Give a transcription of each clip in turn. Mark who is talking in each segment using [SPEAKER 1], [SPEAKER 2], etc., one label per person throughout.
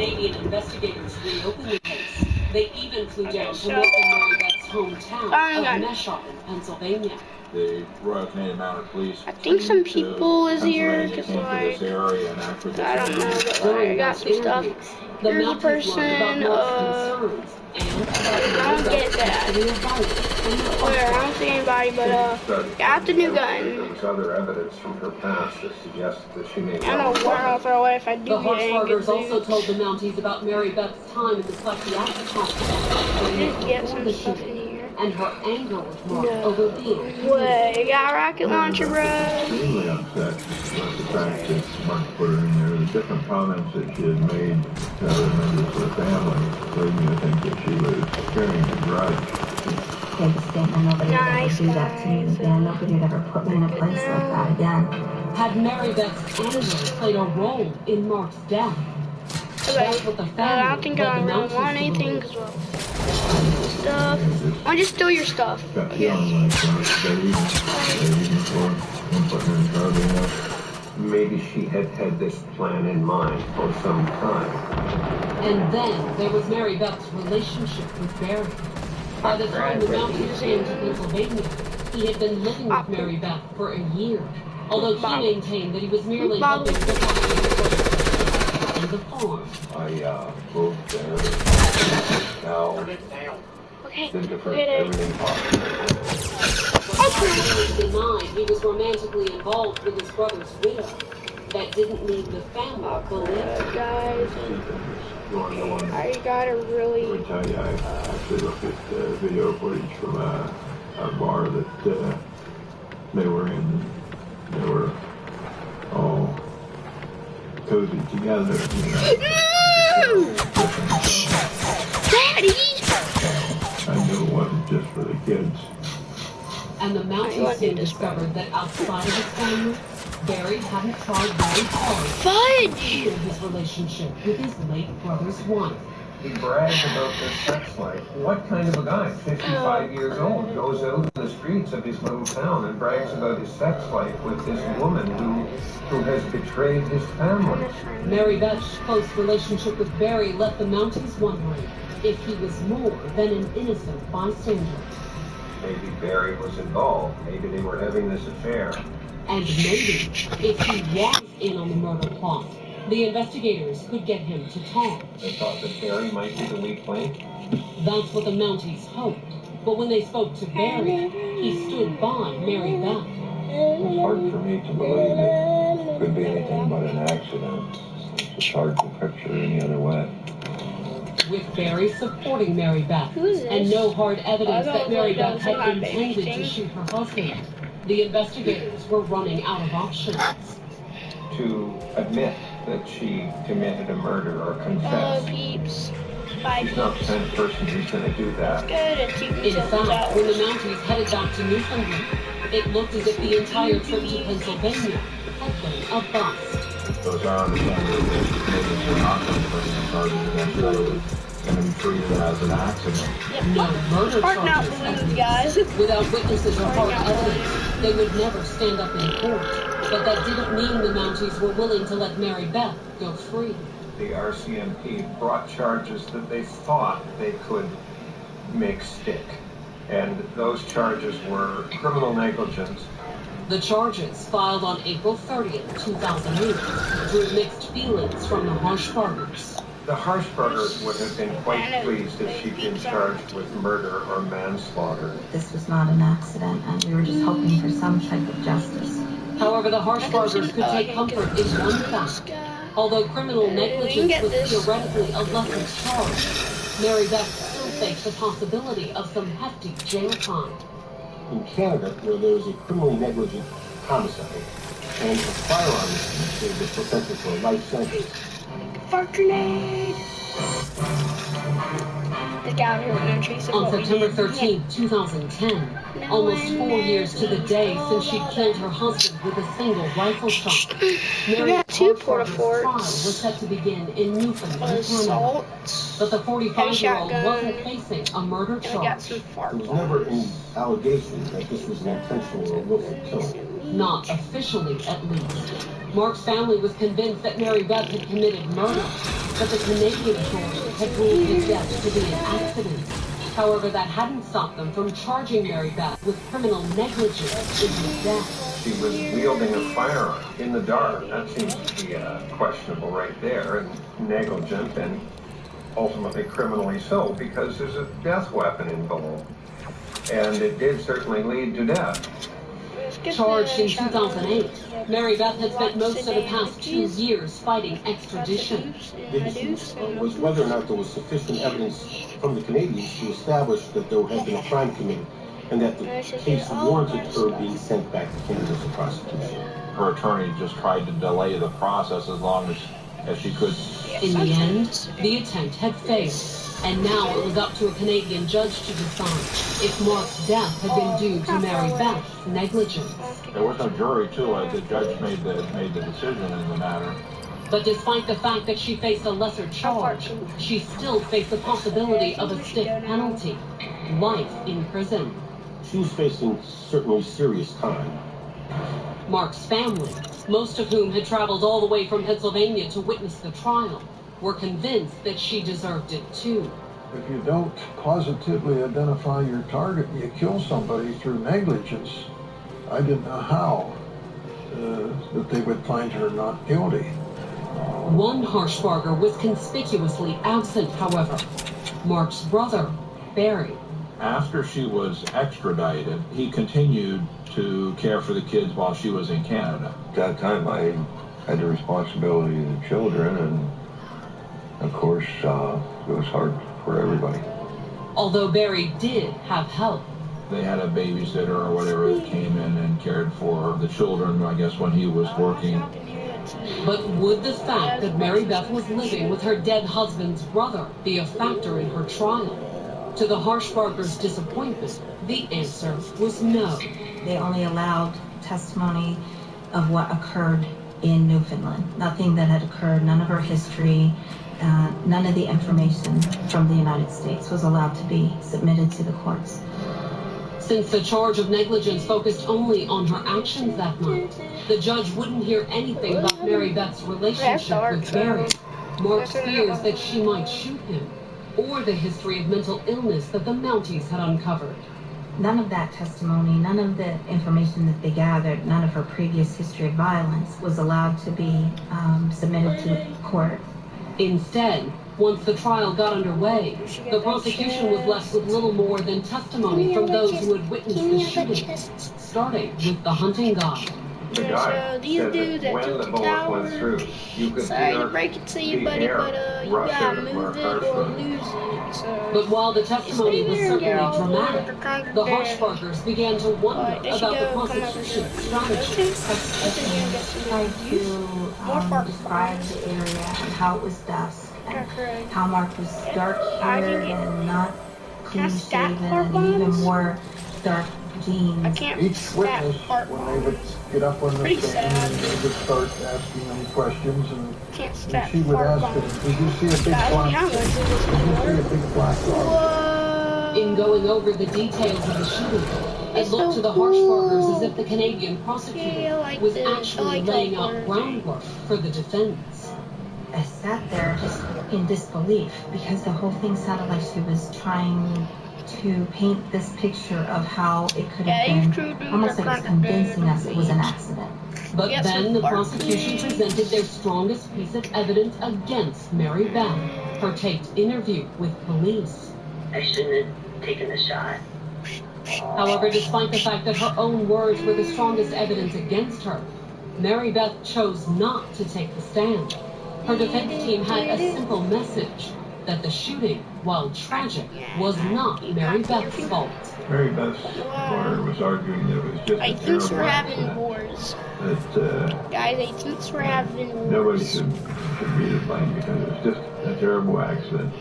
[SPEAKER 1] Canadian investigators reopened the case. They even flew down to look in Mary Beth's hometown of Neshop in Pennsylvania.
[SPEAKER 2] The Royal Canadian Mounted Police.
[SPEAKER 3] I think some people is here, cause like, I don't know, but like, I got some stuff. Here's a person, I don't get that. Where, I don't see anybody, but, got the new gun.
[SPEAKER 2] There was other evidence from her past that suggests that she may
[SPEAKER 3] I don't know what I'll throw away if I do
[SPEAKER 1] get any good
[SPEAKER 3] news.
[SPEAKER 1] also told the Mounties about Mary Beth's time in the psychiatric hospital.
[SPEAKER 3] Just get some stuff in here.
[SPEAKER 1] And her anger was marked over being.
[SPEAKER 3] What? You got a rocket launcher, bro?
[SPEAKER 2] Extremely upset about the fact that Mark put her in there. The different comments that she had made to other members of the family led me to think that she was carrying a grudge.
[SPEAKER 4] Take a statement, nobody would ever do that to me again. Nobody would ever put me in a place like that again.
[SPEAKER 1] Had Mary Beth's anger played a role in Mark's death?
[SPEAKER 3] Okay. I don't think I really want anything because stuff. I'll just steal your stuff.
[SPEAKER 2] Maybe she had had this plan in mind for some time.
[SPEAKER 1] And then there was Mary Beth's relationship with Barry. By the time the Mounties came to Pennsylvania, he had been living with Mary Beth for a year, although he maintained that he was merely helping the farm.
[SPEAKER 2] I moved there. Now, been to everything possible.
[SPEAKER 1] He denied he was romantically involved with his brother's widow. That didn't leave the family believing.
[SPEAKER 3] Guys, I gotta really.
[SPEAKER 2] Let me tell you, I actually looked at video footage from a bar that they were in. They were all cozy together.
[SPEAKER 3] No! Daddy!
[SPEAKER 2] I knew it wasn't just for the kids.
[SPEAKER 1] And the Mounties soon discovered that outside of his family, Barry hadn't tried very hard to heal his relationship with his late brother's wife.
[SPEAKER 2] He bragged about their sex life. What kind of a guy, 55 years old, goes out in the streets of his little town and brags about his sex life with this woman who has betrayed his family?
[SPEAKER 1] Mary Beth's close relationship with Barry left the Mounties wondering if he was more than an innocent bystander.
[SPEAKER 2] Maybe Barry was involved. Maybe they were having this affair.
[SPEAKER 1] And maybe, if he was in on the murder plot, the investigators could get him to talk.
[SPEAKER 2] They thought that Barry might be the weak link.
[SPEAKER 1] That's what the Mounties hoped. But when they spoke to Barry, he stood by Mary Beth.
[SPEAKER 2] It's hard for me to believe it could be anything but an accident. It's hard to picture any other way.
[SPEAKER 1] With Barry supporting Mary Beth, and no hard evidence that Mary Beth had intended to shoot her husband, the investigators were running out of options.
[SPEAKER 2] To admit that she committed a murder or confess.
[SPEAKER 3] Peeps.
[SPEAKER 2] She's not the kind of person who's going to do that.
[SPEAKER 1] In fact, when the Mounties headed back to Newfoundland, it looked as if the entire trip to Pennsylvania had been a bust.
[SPEAKER 2] Those are understandable that maybe we're not going to bring the charges against her. It's going to be treated as an accident.
[SPEAKER 1] No murder charges,
[SPEAKER 3] guys.
[SPEAKER 1] Without witnesses or hard evidence, they would never stand up in court. But that didn't mean the Mounties were willing to let Mary Beth go free.
[SPEAKER 2] The RCMP brought charges that they thought they could make stick. And those charges were criminal negligence.
[SPEAKER 1] The charges, filed on April 30th, 2008, drew mixed feelings from the Harshbargers.
[SPEAKER 2] The Harshbargers would have been quite pleased if she'd been charged with murder or manslaughter.
[SPEAKER 4] This was not an accident, and we were just hoping for some type of justice.
[SPEAKER 1] However, the Harshbargers could take comfort in one fact. Although criminal negligence was theoretically a lesser charge, Mary Beth still faced the possibility of some hefty jail time.
[SPEAKER 2] In Canada, where there is a criminally negligent homicide and a firearm incident, they were protected for a life sentence.
[SPEAKER 3] Fart grenade! The guy here with no trace of
[SPEAKER 1] on September 13, 2010, almost 4 years to the day since she killed her husband with a single rifle shot, Mary Harshbarger's trial was set to begin in Newfoundland, Canada. But the 45-year-old wasn't facing a murder charge.
[SPEAKER 2] There was never an allegation that this was an intentional or willful killing.
[SPEAKER 1] Not officially, at least. Mark's family was convinced that Mary Beth had committed murder, but the Canadian authorities had ruled his death to be an accident. However, that hadn't stopped them from charging Mary Beth with criminal negligence in his death.
[SPEAKER 2] She was wielding a firearm in the dark. That seems to be questionable right there, and negligent, and ultimately criminally so, because there's a death weapon involved. And it did certainly lead to death.
[SPEAKER 1] Charged in 2008, Mary Beth had spent most of the past 2 years fighting extradition.
[SPEAKER 5] The issue was whether or not there was sufficient evidence from the Canadians to establish that there had been a crime committed and that the case warranted her being sent back to Canada for prosecution.
[SPEAKER 6] Her attorney just tried to delay the process as long as she could.
[SPEAKER 1] In the end, the attempt had failed, and now it was up to a Canadian judge to decide if Mark's death had been due to Mary Beth's negligence.
[SPEAKER 6] There was no jury, too. The judge made the decision in the matter.
[SPEAKER 1] But despite the fact that she faced a lesser charge, she still faced the possibility of a stiff penalty, life in prison.
[SPEAKER 5] She was facing certainly serious time.
[SPEAKER 1] Mark's family, most of whom had traveled all the way from Pennsylvania to witness the trial, were convinced that she deserved it too.
[SPEAKER 7] If you don't positively identify your target and you kill somebody through negligence, I didn't know how that they would find her not guilty.
[SPEAKER 1] One Harshbarger was conspicuously absent, however. Mark's brother, Barry.
[SPEAKER 6] After she was extradited, he continued to care for the kids while she was in Canada.
[SPEAKER 8] At that time, I had the responsibility of the children, and of course, it was hard for everybody.
[SPEAKER 1] Although Barry did have help.
[SPEAKER 6] They had a babysitter or whatever that came in and cared for the children, I guess, when he was working.
[SPEAKER 1] But would the fact that Mary Beth was living with her dead husband's brother be a factor in her trial? To the Harshbarger's disappointment, the answer was no.
[SPEAKER 4] They only allowed testimony of what occurred in Newfoundland. Nothing that had occurred, none of her history, none of the information from the United States was allowed to be submitted to the courts.
[SPEAKER 1] Since the charge of negligence focused only on her actions that night, the judge wouldn't hear anything about Mary Beth's relationship with Barry, Mark's fears that she might shoot him, or the history of mental illness that the Mounties had uncovered.
[SPEAKER 4] None of that testimony, none of the information that they gathered, none of her previous history of violence was allowed to be submitted to court.
[SPEAKER 1] Instead, once the trial got underway, the prosecution was left with little more than testimony from those who had witnessed the shooting, starting with the hunting guide.
[SPEAKER 2] The guy said that when the bullet went through, you could
[SPEAKER 3] Sorry to
[SPEAKER 2] hear
[SPEAKER 3] break it to you, buddy,
[SPEAKER 2] the
[SPEAKER 3] but
[SPEAKER 2] air
[SPEAKER 3] you
[SPEAKER 2] rush out
[SPEAKER 3] gotta
[SPEAKER 2] of
[SPEAKER 3] move
[SPEAKER 2] Mark
[SPEAKER 3] it or
[SPEAKER 2] Harshbarger.
[SPEAKER 3] lose it. So
[SPEAKER 1] But while the testimony was certainly dramatic, the
[SPEAKER 3] Harshbarger
[SPEAKER 1] Harshbargers began to wonder about the prosecution's strategy.
[SPEAKER 4] Tried to describe the area and how it was dusk, and how Mark was dark-haired and not clean-shaven, and even wore dark jeans.
[SPEAKER 7] Each witness, when they would get up on the stand, they would start asking them questions, and she would ask them, did you see a big black dog?
[SPEAKER 1] In going over the details of the shooting, it looked to the Harshbargers as if the Canadian prosecutor was actually laying out groundwork for the defense.
[SPEAKER 4] I sat there just in disbelief because the whole thing sounded like she was trying to paint this picture of how it could have been, almost like it's convincing us it was an accident.
[SPEAKER 1] But then the prosecution presented their strongest piece of evidence against Mary Beth, her taped interview with police.
[SPEAKER 9] I shouldn't have taken the shot.
[SPEAKER 1] However, despite the fact that her own words were the strongest evidence against her, Mary Beth chose not to take the stand. Her defense team had a simple message: that the shooting, while tragic, was not Mary Beth's fault.
[SPEAKER 8] Mary Beth's lawyer was arguing that it was just
[SPEAKER 3] I
[SPEAKER 8] a
[SPEAKER 3] think we're
[SPEAKER 8] terrible
[SPEAKER 3] having
[SPEAKER 8] accident.
[SPEAKER 3] wars.
[SPEAKER 8] That
[SPEAKER 3] Guys, I think we're having wars.
[SPEAKER 8] nobody should be to blame because it's just a terrible accident.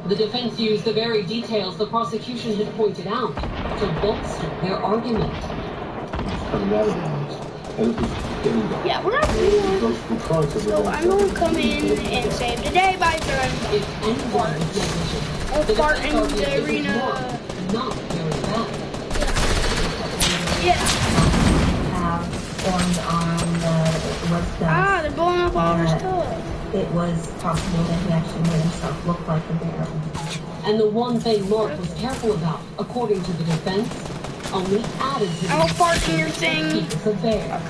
[SPEAKER 1] The defense used the very details the prosecution had pointed out to bolster their argument.
[SPEAKER 5] It's coming out of the and it was getting dark.
[SPEAKER 3] Yeah, we're having wars.
[SPEAKER 5] So
[SPEAKER 3] So I'm going to come in and save the day by throwing
[SPEAKER 1] If anyone was negligent,
[SPEAKER 3] I'll
[SPEAKER 1] the
[SPEAKER 3] fart
[SPEAKER 1] defense
[SPEAKER 3] in
[SPEAKER 1] argued
[SPEAKER 3] the
[SPEAKER 1] it was
[SPEAKER 3] arena.
[SPEAKER 1] Mark, not Mary Beth.
[SPEAKER 3] Yeah.
[SPEAKER 4] Have formed on the was dust.
[SPEAKER 3] Ah, they're blowing up all our stuff.
[SPEAKER 4] It was possible that he actually made himself look like a bear.
[SPEAKER 1] And the one thing Mark was careful about, according to the defense, only added to
[SPEAKER 3] I will park in your thing.
[SPEAKER 1] he was a bear.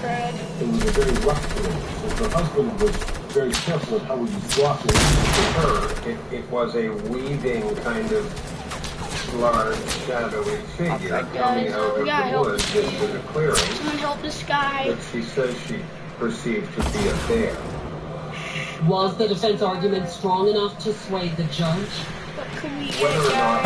[SPEAKER 5] It was a very rough place. The husband was very careful of how he was walking.
[SPEAKER 2] To her, it was a weaving kind of large, shadowy figure coming out of the woods into the clearing.
[SPEAKER 3] Someone help this guy.
[SPEAKER 2] That she says she perceived to be a bear.
[SPEAKER 1] Was the defense argument strong enough to sway the judge?
[SPEAKER 3] What could we
[SPEAKER 2] Whether or not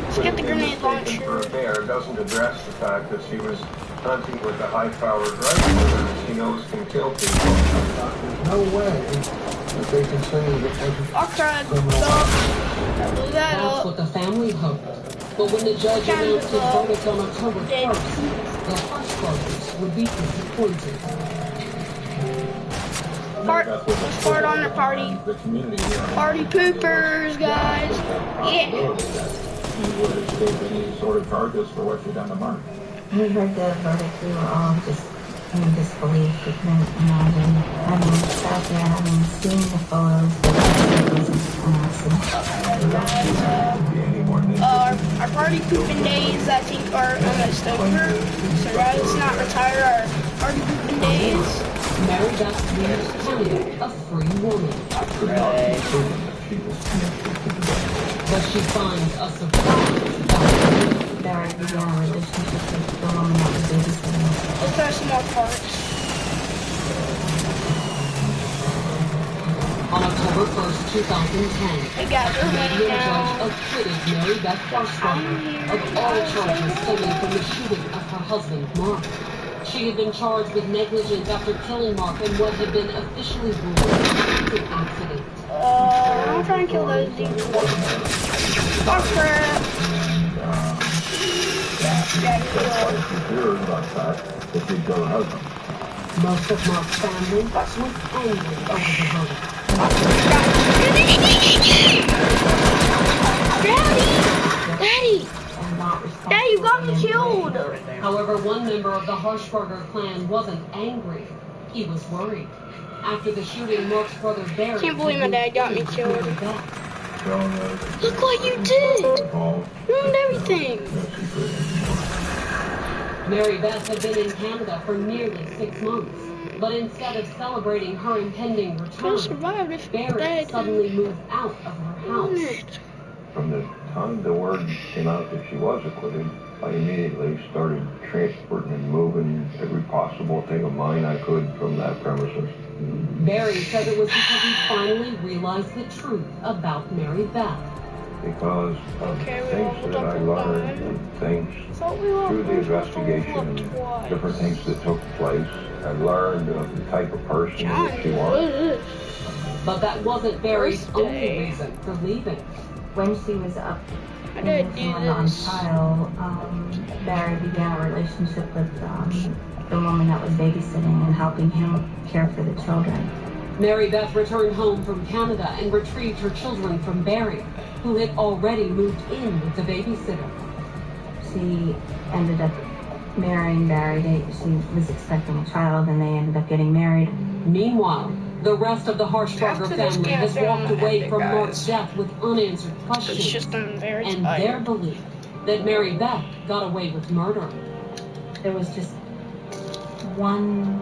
[SPEAKER 3] Let's get the grenade launcher.
[SPEAKER 2] for a bear doesn't address the fact that she was hunting with a high-powered rifle that she knows can kill people.
[SPEAKER 7] There's no way that they can say that it wasn't
[SPEAKER 3] Oh crap.
[SPEAKER 7] criminal.
[SPEAKER 3] Blow that
[SPEAKER 1] That's
[SPEAKER 3] up.
[SPEAKER 1] what the family hoped. But when the judge announced his verdict on October 1st, the Hushbuggers would be disappointed.
[SPEAKER 3] Let's start on the party.
[SPEAKER 6] The community
[SPEAKER 3] Party poopers, guys. Yeah.
[SPEAKER 6] He would escape any sort of charges for what she'd done to Mark.
[SPEAKER 4] When we heard the verdict, we were all just in disbelief. We couldn't imagine. I mean, out there, seeing the photos, it was an accident.
[SPEAKER 3] Our party pooping days, I think, are almost over. So let's not retire our party pooping days.
[SPEAKER 1] Mary Beth leaves Canada a free woman. But she finds a surprise.
[SPEAKER 4] Barry began a relationship with the woman that was babysitting.
[SPEAKER 3] Let's try some more parts.
[SPEAKER 1] On October 1st, 2010,
[SPEAKER 3] They got
[SPEAKER 1] the
[SPEAKER 3] their money
[SPEAKER 1] Canadian
[SPEAKER 3] now.
[SPEAKER 1] judge acquitted Mary Beth Hushbucker of all charges stemming from the shooting of her husband, Mark. She had been charged with negligence after killing Mark in what had been officially ruled an accident.
[SPEAKER 3] I'm trying to kill those dudes. Oh crap.
[SPEAKER 1] Most of Mark's family was angry over the verdict.
[SPEAKER 3] Daddy, you got me killed.
[SPEAKER 1] However, one member of the Harshbarger clan wasn't angry. He was worried. After the shooting, Mark's brother Barry...
[SPEAKER 3] Can't believe my dad got me killed. Look what you did. Ruined everything.
[SPEAKER 1] Mary Beth had been in Canada for nearly 6 months. But instead of celebrating her impending return, Barry suddenly moved out of her house.
[SPEAKER 8] From the time the word came out that she was acquitted, I immediately started transporting and moving every possible thing of mine I could from that premises.
[SPEAKER 1] Barry said it was because he finally realized the truth about Mary Beth.
[SPEAKER 8] Because of things that I learned and things through the investigation and different things that took place, I learned of the type of person that she was.
[SPEAKER 1] But that wasn't Barry's only reason for leaving.
[SPEAKER 4] When she was up in Newfoundland on trial, Barry began a relationship with the woman that was babysitting and helping him care for the children.
[SPEAKER 1] Mary Beth returned home from Canada and retrieved her children from Barry, who had already moved in with the babysitter.
[SPEAKER 4] She ended up marrying Barry. She was expecting a child and they ended up getting married.
[SPEAKER 1] Meanwhile, the rest of the Harshbarger family has walked away from Mark's death with unanswered questions and their belief that Mary Beth got away with murder.
[SPEAKER 4] There was just one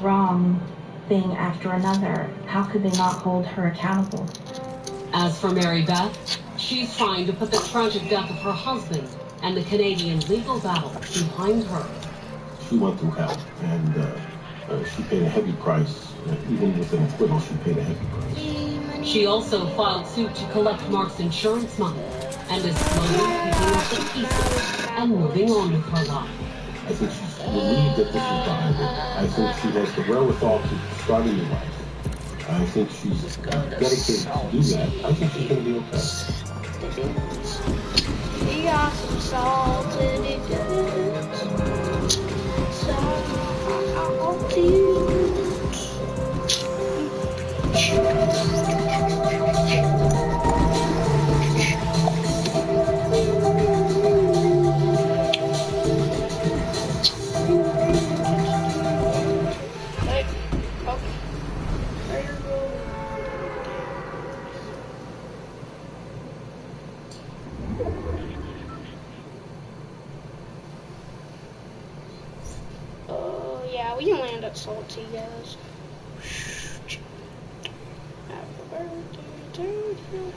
[SPEAKER 4] wrong thing after another. How could they not hold her accountable?
[SPEAKER 1] As for Mary Beth, she's trying to put the tragic death of her husband and the Canadian legal battle behind her.
[SPEAKER 5] She went through hell, and she paid a heavy price. Even with an acquittal, she paid a heavy price.
[SPEAKER 1] She also filed suit to collect Mark's insurance money and is slowly picking up the pieces and moving on with her life.
[SPEAKER 5] I think she's relieved that this is behind her. I think she has the wherewithal to start a new life. I think she's dedicated to do that. I think she's going to be okay.
[SPEAKER 3] We got some salted goods. Salty. get salty, guys. Happy birthday to you.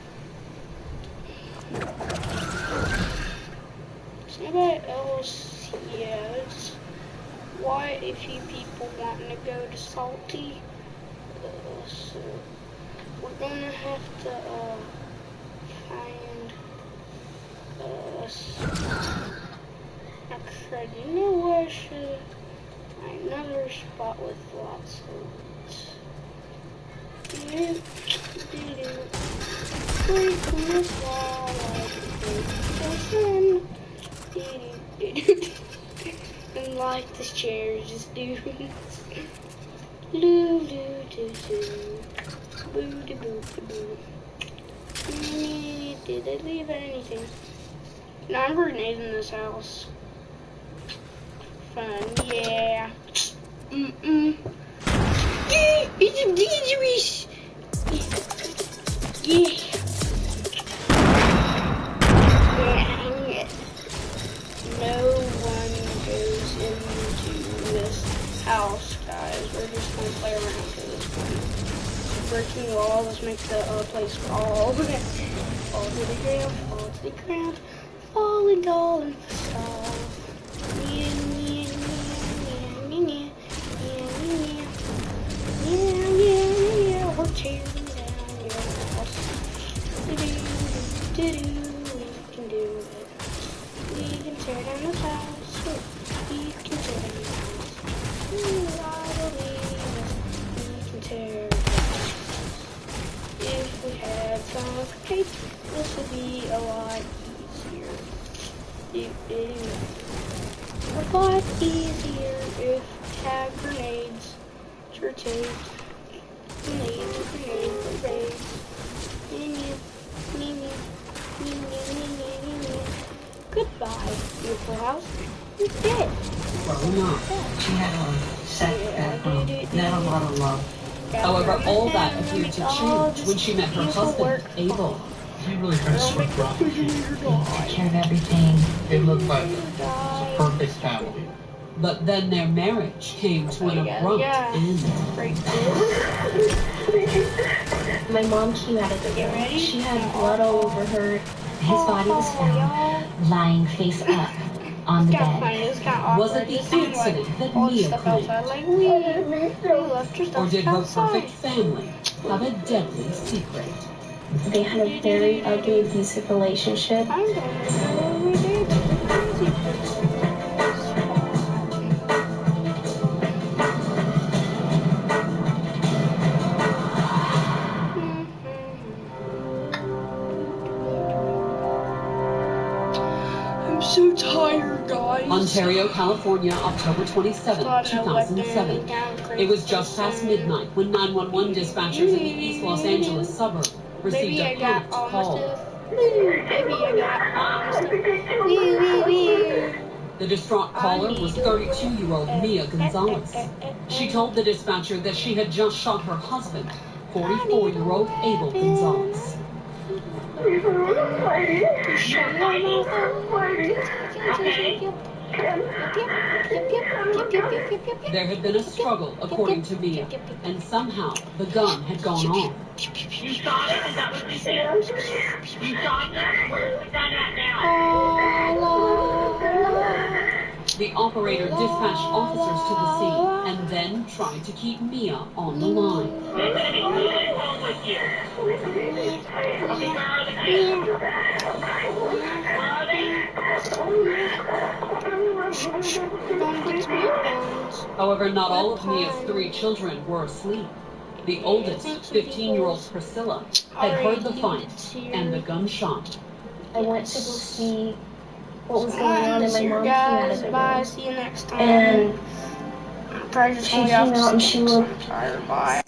[SPEAKER 3] Somebody else, yes. Quite a few people wanting to go to Salty. So we're gonna have to find actually, you know what? I should find another spot with lots of break from this wall like and like this chair just do. Did they leave anything? No, I'm grenading in this house. Fun, yeah. It's dangerous. Yeah. No one goes into this house, guys. We're just gonna play around to this point. Breaking walls, let's make the place fall. Fall to the ground, fall to the ground, fall and all and fall. Yeah, we're tearing down your house. We can do it. We can tear down this house. We can tear down this house. I believe we can tear down this house. If we had some cake, this would be a lot easier. A lot easier if we had grenades. Grenades. Goodbye, beautiful house. You're dead.
[SPEAKER 1] Growing up,
[SPEAKER 4] She had a sex background, not a lot of love.
[SPEAKER 1] however, all that appeared to change when she met her husband, Abel.
[SPEAKER 10] He really kind of swept rock.
[SPEAKER 4] Took care of everything.
[SPEAKER 10] It looked like a perfect family.
[SPEAKER 1] But then their marriage came to an abrupt end.
[SPEAKER 11] My mom came out of the room. She had blood all over her. His body was found lying face up on the bed.
[SPEAKER 1] Was it the accident that Mia claimed? Or did her perfect family have a deadly secret?
[SPEAKER 11] They had a very ugly, abusive relationship.
[SPEAKER 3] I'm so tired, guys.
[SPEAKER 1] Ontario, California, October 27, 2007. It was just past midnight when 911 dispatchers in the East Los Angeles suburb received a panicked call. The distraught caller was 32-year-old Mia Gonzalez. She told the dispatcher that she had just shot her husband, 44-year-old Abel Gonzalez. There had been a struggle, according to Mia, and somehow the gun had gone off.
[SPEAKER 9] You saw it? Is that what you said? You saw it? Where's the gun at now?
[SPEAKER 1] The operator dispatched officers to the scene and then tried to keep Mia on the line.
[SPEAKER 9] There's going to be something wrong with you. Where are the kids? Where are they?
[SPEAKER 1] However, not all of Mia's 3 children were asleep. The oldest, 15-year-old Priscilla, had heard the fight and the gunshot.
[SPEAKER 11] I went to go see what was going on, and my mom came out of the
[SPEAKER 3] Bye.
[SPEAKER 11] room.
[SPEAKER 3] See you next time.
[SPEAKER 11] And
[SPEAKER 3] Probably just
[SPEAKER 11] she came out and she looked
[SPEAKER 3] tired. Bye.